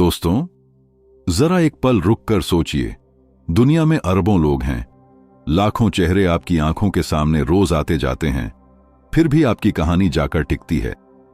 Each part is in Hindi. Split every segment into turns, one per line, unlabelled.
दोस्तों, जरा एक पल रुक कर सोचिए। दुनिया में अरबों लोग हैं, लाखों चेहरे आपकी आंखों के सामने रोज आते जाते हैं, फिर भी आपकी कहानी जाकर टिकती है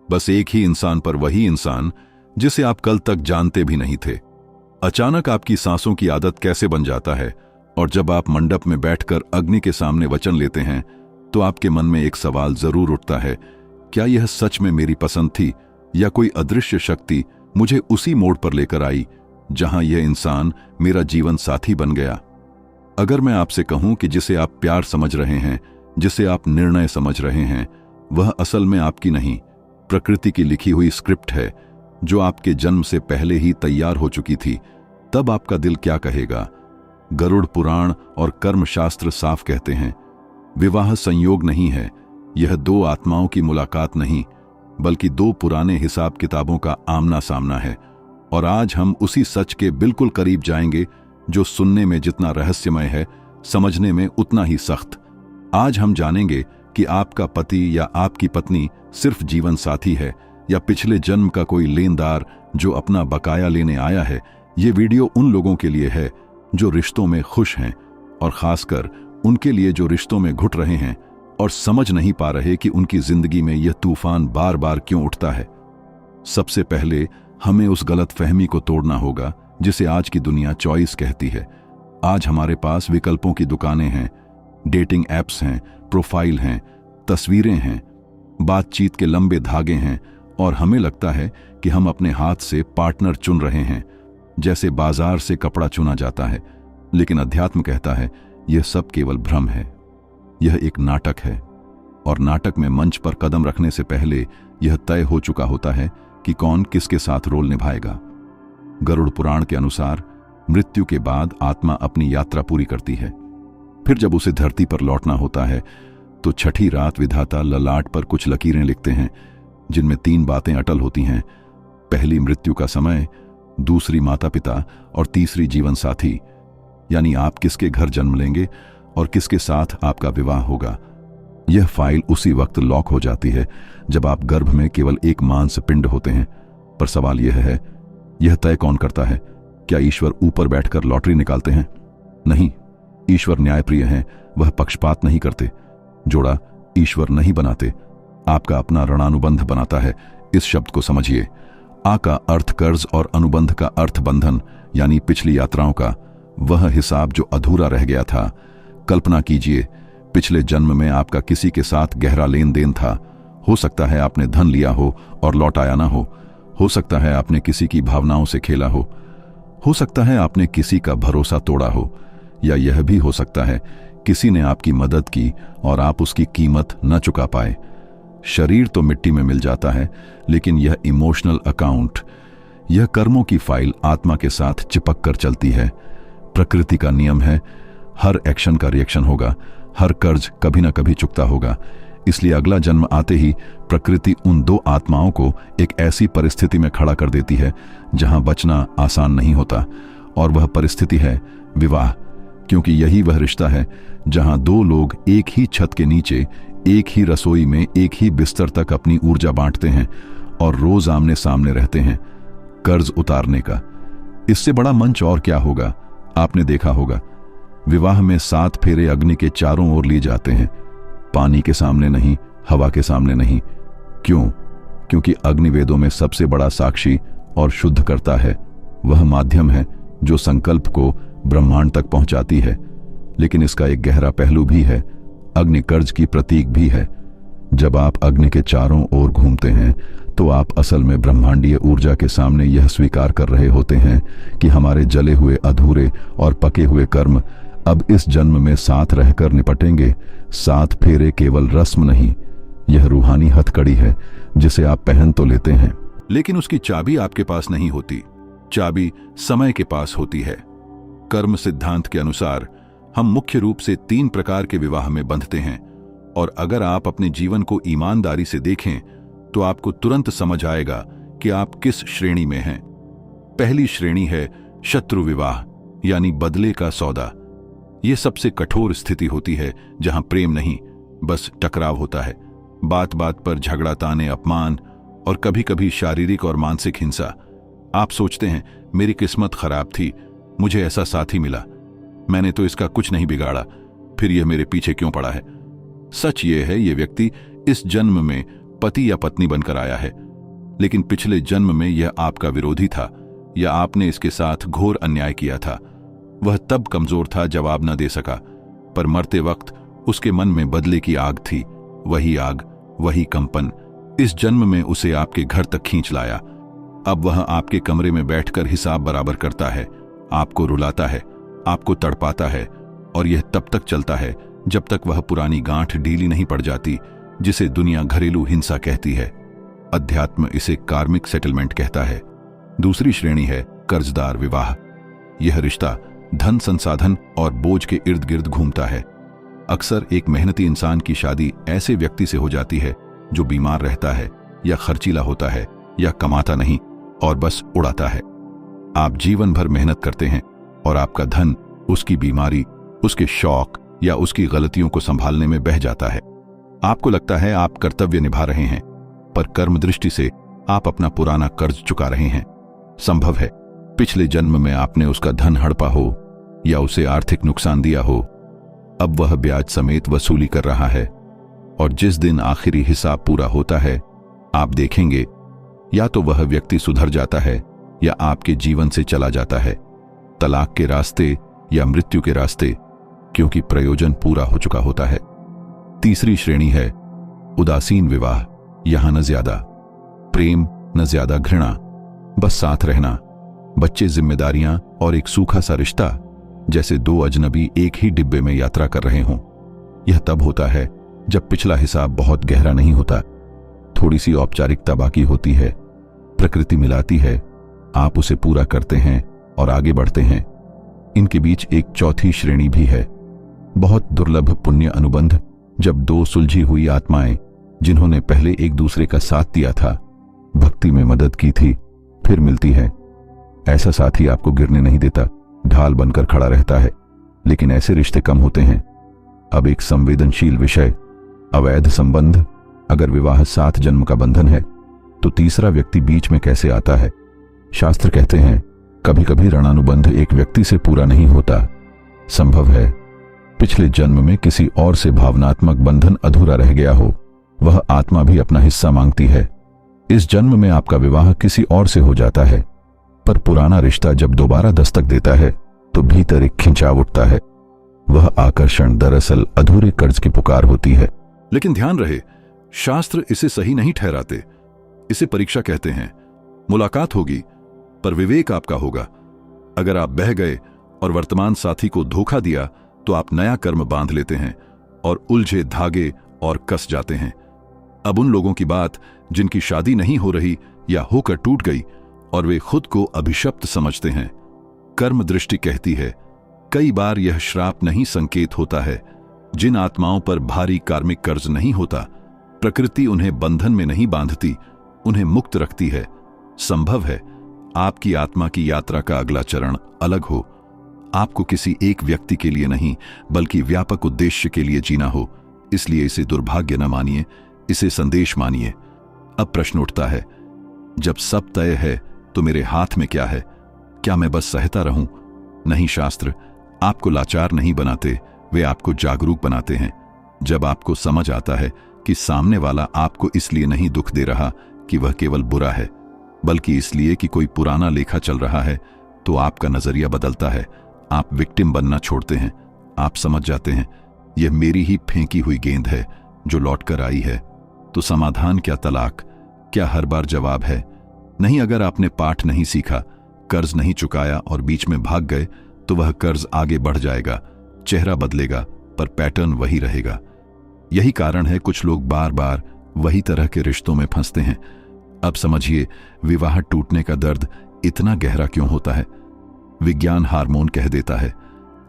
बस एक ही इंसान पर, वही इंसान जिसे आप कल तक जानते भी नहीं थे। अचानक आपकी सांसों की आदत कैसे बन जाता है, और जब आप मंडप में बैठकर अग्नि के सामने वचन लेते हैं तो आपके मन में एक सवाल जरूर उठता है, क्या यह सच में मेरी पसंद थी, या कोई अदृश्य शक्ति मुझे उसी मोड़ पर लेकर आई जहां यह इंसान मेरा जीवन साथी बन गया। अगर मैं आपसे कहूं कि जिसे आप प्यार समझ रहे हैं, जिसे आप निर्णय समझ रहे हैं, वह असल में आपकी नहीं, प्रकृति की लिखी हुई स्क्रिप्ट है जो आपके जन्म से पहले ही तैयार हो चुकी थी, तब आपका दिल क्या कहेगा? गरुड़ पुराण और कर्मशास्त्र साफ कहते हैं, विवाह संयोग नहीं है, यह दो आत्माओं की मुलाकात नहीं, बल्कि दो पुराने हिसाब किताबों का आमना सामना है। और आज हम उसी सच के बिल्कुल करीब जाएंगे जो सुनने में जितना रहस्यमय है, समझने में उतना ही सख्त। आज हम जानेंगे कि आपका पति या आपकी पत्नी सिर्फ जीवन साथी है, या पिछले जन्म का कोई लेनदार जो अपना बकाया लेने आया है। ये वीडियो उन लोगों के लिए है जो रिश्तों में खुश हैं, और खासकर उनके लिए जो रिश्तों में घुट रहे हैं और समझ नहीं पा रहे कि उनकी जिंदगी में यह तूफान बार बार क्यों उठता है। सबसे पहले हमें उस गलत फहमी को तोड़ना होगा जिसे आज की दुनिया चॉइस कहती है। आज हमारे पास विकल्पों की दुकानें हैं, डेटिंग ऐप्स हैं, प्रोफाइल हैं, तस्वीरें हैं, बातचीत के लंबे धागे हैं, और हमें लगता है कि हम अपने हाथ से पार्टनर चुन रहे हैं, जैसे बाजार से कपड़ा चुना जाता है। लेकिन अध्यात्म कहता है यह सब केवल भ्रम है, यह एक नाटक है, और नाटक में मंच पर कदम रखने से पहले यह तय हो चुका होता है कि कौन किसके साथ रोल निभाएगा। गरुड़ पुराण के अनुसार मृत्यु के बाद आत्मा अपनी यात्रा पूरी करती है। फिर जब उसे धरती पर लौटना होता है तो छठी रात विधाता ललाट पर कुछ लकीरें लिखते हैं जिनमें 3 बातें अटल होती हैं। पहली मृत्यु का समय, दूसरी माता पिता, और तीसरी जीवन साथी, यानी आप किसके घर जन्म लेंगे और किसके साथ आपका विवाह होगा। यह फाइल उसी वक्त लॉक हो जाती है जब आप गर्भ में केवल एक मांस पिंड होते हैं। पर सवाल यह है, यह तय कौन करता है? क्या ईश्वर ऊपर बैठकर लॉटरी निकालते हैं? नहीं, ईश्वर न्यायप्रिय हैं, वह पक्षपात नहीं करते। जोड़ा ईश्वर नहीं बनाते, आपका अपना ऋणानुबंध बनाता है। इस शब्द को समझिए। आ का अर्थ कर्ज और अनुबंध का अर्थ बंधन, यानी पिछली यात्राओं का वह हिसाब जो अधूरा रह गया था। कल्पना कीजिए, पिछले जन्म में आपका किसी के साथ गहरा लेन देन था। हो सकता है आपने धन लिया हो और लौटाया ना हो सकता है आपने किसी की भावनाओं से खेला हो सकता है आपने किसी का भरोसा तोड़ा हो, या यह भी हो सकता है किसी ने आपकी मदद की और आप उसकी कीमत न चुका पाए। शरीर तो मिट्टी में मिल जाता है, लेकिन यह इमोशनल अकाउंट, यह कर्मों की फाइल आत्मा के साथ चिपक कर चलती है। प्रकृति का नियम है, हर एक्शन का रिएक्शन होगा, हर कर्ज कभी ना कभी चुकता होगा। इसलिए अगला जन्म आते ही प्रकृति उन 2 आत्माओं को एक ऐसी परिस्थिति में खड़ा कर देती है जहां बचना आसान नहीं होता, और वह परिस्थिति है विवाह। क्योंकि यही वह रिश्ता है जहां 2 लोग एक ही छत के नीचे, एक ही रसोई में, एक ही बिस्तर तक अपनी ऊर्जा बांटते हैं और रोज आमने सामने रहते हैं कर्ज उतारने का। इससे बड़ा मंच और क्या होगा? आपने देखा होगा, विवाह में 7 फेरे अग्नि के चारों ओर लिए जाते हैं, पानी के सामने नहीं, हवा के सामने नहीं। क्यों? क्योंकि अग्नि वेदों में सबसे बड़ा साक्षी और शुद्ध करता है, वह माध्यम है जो संकल्प को ब्रह्मांड तक पहुंचाती है। लेकिन इसका एक गहरा पहलू भी है, अग्नि कर्ज की प्रतीक भी है। जब आप अग्नि के चारों ओर घूमते हैं तो आप असल में ब्रह्मांडीय ऊर्जा के सामने यह स्वीकार कर रहे होते हैं कि हमारे जले हुए, अधूरे और पके हुए कर्म अब इस जन्म में साथ रहकर निपटेंगे। 7 फेरे केवल रस्म नहीं, यह रूहानी हथकड़ी है जिसे आप पहन तो लेते हैं, लेकिन उसकी चाबी आपके पास नहीं होती। चाबी समय के पास होती है। कर्म सिद्धांत के अनुसार हम मुख्य रूप से 3 प्रकार के विवाह में बंधते हैं, और अगर आप अपने जीवन को ईमानदारी से देखें तो आपको तुरंत समझ आएगा कि आप किस श्रेणी में हैं। पहली श्रेणी है शत्रु विवाह, यानी बदले का सौदा। यह सबसे कठोर स्थिति होती है जहां प्रेम नहीं, बस टकराव होता है। बात बात पर झगड़ा, ताने, अपमान और कभी कभी शारीरिक और मानसिक हिंसा। आप सोचते हैं मेरी किस्मत खराब थी, मुझे ऐसा साथी मिला, मैंने तो इसका कुछ नहीं बिगाड़ा, फिर यह मेरे पीछे क्यों पड़ा है। सच ये है, ये व्यक्ति इस जन्म में पति या पत्नी बनकर आया है, लेकिन पिछले जन्म में यह आपका विरोधी था या आपने इसके साथ घोर अन्याय किया था। वह तब कमजोर था, जवाब न दे सका, पर मरते वक्त उसके मन में बदले की आग थी। वही आग, वही कंपन इस जन्म में उसे आपके घर तक खींच लाया। अब वह आपके कमरे में बैठकर हिसाब बराबर करता है, आपको रुलाता है, आपको तड़पाता है, और यह तब तक चलता है जब तक वह पुरानी गांठ ढीली नहीं पड़ जाती, जिसे दुनिया घरेलू हिंसा कहती है। अध्यात्म इसे कार्मिक सेटलमेंट कहता है। दूसरी श्रेणी है कर्जदार विवाह। यह रिश्ता धन, संसाधन और बोझ के इर्द गिर्द घूमता है। अक्सर एक मेहनती इंसान की शादी ऐसे व्यक्ति से हो जाती है जो बीमार रहता है या खर्चीला होता है या कमाता नहीं और बस उड़ाता है। आप जीवन भर मेहनत करते हैं और आपका धन उसकी बीमारी, उसके शौक या उसकी गलतियों को संभालने में बह जाता है। आपको लगता है आप कर्तव्य निभा रहे हैं, पर कर्म दृष्टि से आप अपना पुराना कर्ज चुका रहे हैं। संभव है पिछले जन्म में आपने उसका धन हड़पा हो या उसे आर्थिक नुकसान दिया हो। अब वह ब्याज समेत वसूली कर रहा है, और जिस दिन आखिरी हिसाब पूरा होता है, आप देखेंगे या तो वह व्यक्ति सुधर जाता है या आपके जीवन से चला जाता है, तलाक के रास्ते या मृत्यु के रास्ते, क्योंकि प्रयोजन पूरा हो चुका होता है। तीसरी श्रेणी है उदासीन विवाह। यहां न ज्यादा प्रेम, न ज्यादा घृणा, बस साथ रहना, बच्चे, जिम्मेदारियां और एक सूखा सा रिश्ता, जैसे दो अजनबी एक ही डिब्बे में यात्रा कर रहे हों। यह तब होता है जब पिछला हिसाब बहुत गहरा नहीं होता, थोड़ी सी औपचारिकता बाकी होती है, प्रकृति मिलाती है, आप उसे पूरा करते हैं और आगे बढ़ते हैं। इनके बीच एक चौथी श्रेणी भी है, बहुत दुर्लभ पुण्य अनुबंध, जब दो सुलझी हुई आत्माएं जिन्होंने पहले एक दूसरे का साथ दिया था, भक्ति में मदद की थी, फिर मिलती है। ऐसा साथी आपको गिरने नहीं देता, ढाल बनकर खड़ा रहता है, लेकिन ऐसे रिश्ते कम होते हैं। अब एक संवेदनशील विषय, अवैध संबंध। अगर विवाह 7 जन्म का बंधन है, तो तीसरा व्यक्ति बीच में कैसे आता है? शास्त्र कहते हैं कभी कभी ऋणानुबंध एक व्यक्ति से पूरा नहीं होता। संभव है पिछले जन्म में किसी और से भावनात्मक बंधन अधूरा रह गया हो, वह आत्मा भी अपना हिस्सा मांगती है। इस जन्म में आपका विवाह किसी और से हो जाता है, पर पुराना रिश्ता जब दोबारा दस्तक देता है तो भीतर एक खिंचाव उठता है। वह आकर्षण दरअसल अधूरे कर्ज की पुकार होती है। लेकिन ध्यान रहे, शास्त्र इसे सही नहीं ठहराते। इसे परीक्षा कहते हैं। मुलाकात होगी, पर विवेक आपका होगा। अगर आप बह गए और वर्तमान साथी को धोखा दिया, तो आप नया कर्म बांध लेते हैं और उलझे धागे और कस जाते हैं। अब उन लोगों की बात जिनकी शादी नहीं हो रही या होकर टूट गई और वे खुद को अभिशप्त समझते हैं। कर्म दृष्टि कहती है, कई बार यह श्राप नहीं संकेत होता है। जिन आत्माओं पर भारी कार्मिक कर्ज नहीं होता, प्रकृति उन्हें बंधन में नहीं बांधती, उन्हें मुक्त रखती है। संभव है आपकी आत्मा की यात्रा का अगला चरण अलग हो। आपको किसी एक व्यक्ति के लिए नहीं, बल्कि व्यापक उद्देश्य के लिए जीना हो। इसलिए इसे दुर्भाग्य न मानिए, इसे संदेश मानिए। अब प्रश्न उठता है, जब सब तय है तो मेरे हाथ में क्या है? क्या मैं बस सहता रहूं? नहीं, शास्त्र आपको लाचार नहीं बनाते, वे आपको जागरूक बनाते हैं। जब आपको समझ आता है कि सामने वाला आपको इसलिए नहीं दुख दे रहा कि वह केवल बुरा है, बल्कि इसलिए कि कोई पुराना लेखा चल रहा है, तो आपका नजरिया बदलता है। आप विक्टिम बनना छोड़ते हैं। आप समझ जाते हैं यह मेरी ही फेंकी हुई गेंद है जो लौटकर आई है। तो समाधान क्या तलाक? क्या हर बार जवाब है? नहीं। अगर आपने पाठ नहीं सीखा, कर्ज नहीं चुकाया और बीच में भाग गए, तो वह कर्ज आगे बढ़ जाएगा। चेहरा बदलेगा, पर पैटर्न वही रहेगा। यही कारण है कुछ लोग बार बार वही तरह के रिश्तों में फंसते हैं। अब समझिए विवाह टूटने का दर्द इतना गहरा क्यों होता है। विज्ञान हार्मोन कह देता है,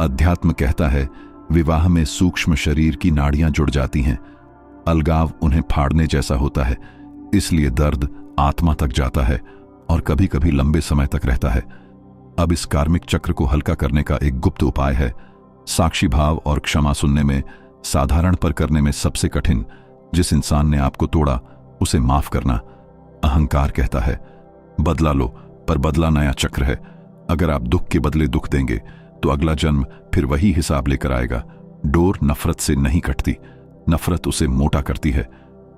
अध्यात्म कहता है विवाह में सूक्ष्म शरीर की नाड़ियां जुड़ जाती हैं। अलगाव उन्हें फाड़ने जैसा होता है, इसलिए दर्द आत्मा तक जाता है और कभी कभी लंबे समय तक रहता है। अब इस कार्मिक चक्र को हल्का करने का एक गुप्त उपाय है। साक्षी भाव और क्षमा सुनने में, साधारण पर करने में सबसे कठिन। जिस इंसान ने आपको तोड़ा, उसे माफ करना। अहंकार कहता है बदला लो, पर बदला नया चक्र है। अगर आप दुख के बदले दुख देंगे तो अगला जन्म फिर वही हिसाब लेकर आएगा। डोर नफरत से नहीं कटती, नफरत उसे मोटा करती है।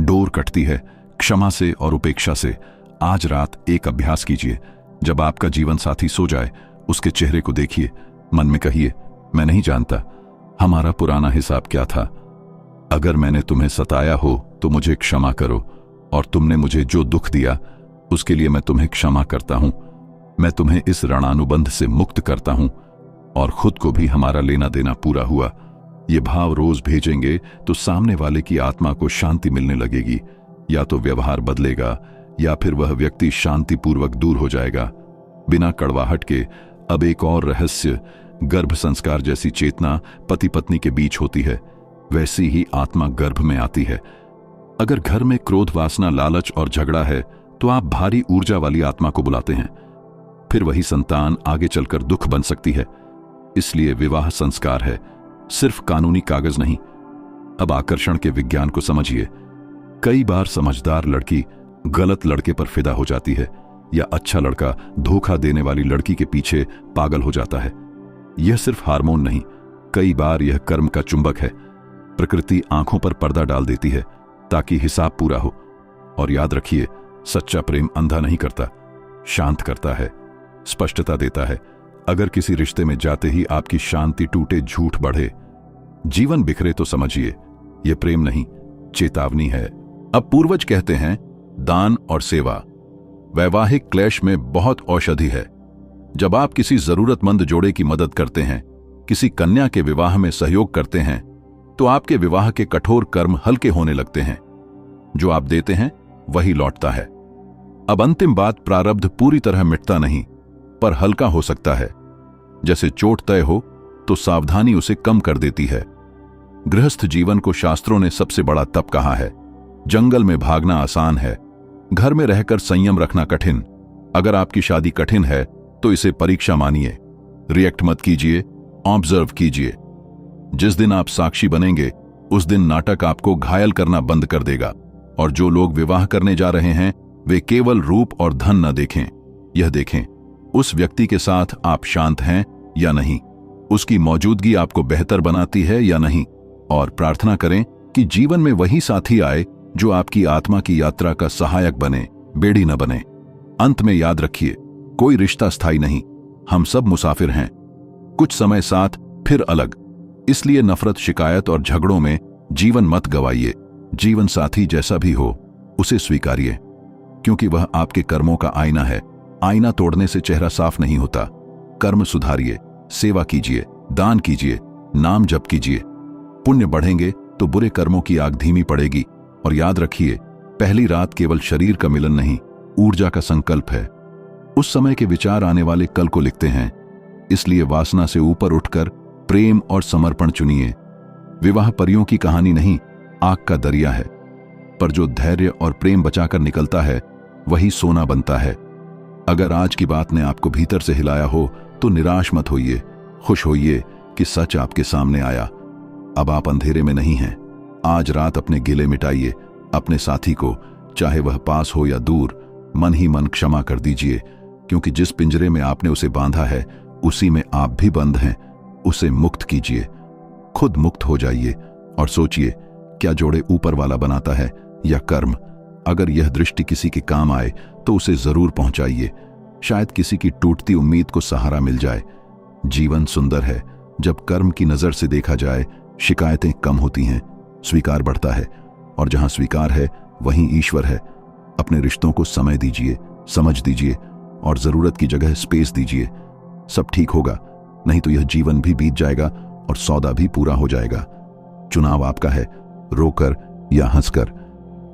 डोर कटती है क्षमा से और उपेक्षा से। आज रात एक अभ्यास कीजिए। जब आपका जीवन साथी सो जाए, उसके चेहरे को देखिए, मन में कहिए, मैं नहीं जानता हमारा पुराना हिसाब क्या था। अगर मैंने तुम्हें सताया हो तो मुझे क्षमा करो, और तुमने मुझे जो दुख दिया उसके लिए मैं तुम्हें क्षमा करता हूं। मैं तुम्हें इस ऋणानुबंध से मुक्त करता हूं और खुद को भी हमारा लेना देना पूरा हुआ। ये भाव रोज भेजेंगे तो सामने वाले की आत्मा को शांति मिलने लगेगी। या तो व्यवहार बदलेगा या फिर वह व्यक्ति शांतिपूर्वक दूर हो जाएगा। बिना कड़वाहट के अब एक और रहस्य, गर्भ संस्कार जैसी चेतना पति पत्नी के बीच होती है, वैसी ही आत्मा गर्भ में आती है। अगर घर में क्रोध, वासना, लालच और झगड़ा है तो आप भारी ऊर्जा वाली आत्मा को बुलाते हैं। फिर वही संतान आगे चलकर दुख बन सकती है। इसलिए विवाह संस्कार है, सिर्फ कानूनी कागज नहीं। अब आकर्षण के विज्ञान को समझिए। कई बार समझदार लड़की गलत लड़के पर फिदा हो जाती है, या अच्छा लड़का धोखा देने वाली लड़की के पीछे पागल हो जाता है। यह सिर्फ हार्मोन नहीं, कई बार यह कर्म का चुंबक है। प्रकृति आंखों पर पर्दा डाल देती है ताकि हिसाब पूरा हो। और याद रखिए, सच्चा प्रेम अंधा नहीं करता, शांत करता है, स्पष्टता देता है। अगर किसी रिश्ते में जाते ही आपकी शांति टूटे, झूठ बढ़े, जीवन बिखरे, तो समझिए यह प्रेम नहीं, चेतावनी है। अब पूर्वज कहते हैं, दान और सेवा वैवाहिक क्लेश में बहुत औषधि है। जब आप किसी जरूरतमंद जोड़े की मदद करते हैं, किसी कन्या के विवाह में सहयोग करते हैं, तो आपके विवाह के कठोर कर्म हल्के होने लगते हैं। जो आप देते हैं वही लौटता है। अब अंतिम बात, प्रारब्ध पूरी तरह मिटता नहीं, पर हल्का हो सकता है। जैसे चोट तय हो तो सावधानी उसे कम कर देती है। गृहस्थ जीवन को शास्त्रों ने सबसे बड़ा तप कहा है। जंगल में भागना आसान है, घर में रहकर संयम रखना कठिन। अगर आपकी शादी कठिन है तो इसे परीक्षा मानिए। रिएक्ट मत कीजिए, ऑब्जर्व कीजिए। जिस दिन आप साक्षी बनेंगे, उस दिन नाटक आपको घायल करना बंद कर देगा। और जो लोग विवाह करने जा रहे हैं, वे केवल रूप और धन न देखें, यह देखें उस व्यक्ति के साथ आप शांत हैं या नहीं, उसकी मौजूदगी आपको बेहतर बनाती है या नहीं। और प्रार्थना करें कि जीवन में वही साथी आए जो आपकी आत्मा की यात्रा का सहायक बने, बेड़ी न बने। अंत में याद रखिए, कोई रिश्ता स्थायी नहीं, हम सब मुसाफिर हैं, कुछ समय साथ, फिर अलग। इसलिए नफरत, शिकायत और झगड़ों में जीवन मत गवाइए। जीवन साथी जैसा भी हो, उसे स्वीकारिए, क्योंकि वह आपके कर्मों का आईना है। आईना तोड़ने से चेहरा साफ नहीं होता। कर्म सुधारिए, सेवा कीजिए, दान कीजिए, नाम जप कीजिए। पुण्य बढ़ेंगे तो बुरे कर्मों की आग धीमी पड़ेगी। और याद रखिए, पहली रात केवल शरीर का मिलन नहीं, ऊर्जा का संकल्प है। उस समय के विचार आने वाले कल को लिखते हैं। इसलिए वासना से ऊपर उठकर प्रेम और समर्पण चुनिए। विवाह परियों की कहानी नहीं, आग का दरिया है, पर जो धैर्य और प्रेम बचाकर निकलता है वही सोना बनता है। अगर आज की बात ने आपको भीतर से हिलाया हो तो निराश मत होइए, खुश होइए कि सच आपके सामने आया। अब आप अंधेरे में नहीं हैं। आज रात अपने गिले मिटाइए। अपने साथी को, चाहे वह पास हो या दूर, मन ही मन क्षमा कर दीजिए, क्योंकि जिस पिंजरे में आपने उसे बांधा है उसी में आप भी बंद हैं। उसे मुक्त कीजिए, खुद मुक्त हो जाइए और सोचिए, क्या जोड़े ऊपर वाला बनाता है या कर्म। अगर यह दृष्टि किसी के काम आए तो उसे जरूर पहुंचाइए। शायद किसी की टूटती उम्मीद को सहारा मिल जाए। जीवन सुंदर है जब कर्म की नजर से देखा जाए। शिकायतें कम होती हैं, स्वीकार बढ़ता है, और जहां स्वीकार है वहीं ईश्वर है। अपने रिश्तों को समय दीजिए, समझ दीजिए, और जरूरत की जगह स्पेस दीजिए। सब ठीक होगा, नहीं तो यह जीवन भी बीत जाएगा और सौदा भी पूरा हो जाएगा। चुनाव आपका है, रोकर या हंसकर।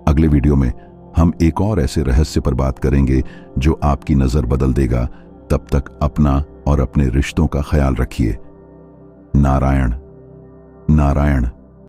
अगले वीडियो में हम एक और ऐसे रहस्य पर बात करेंगे जो आपकी नजर बदल देगा। तब तक अपना और अपने रिश्तों का ख्याल रखिए। नारायण नारायण।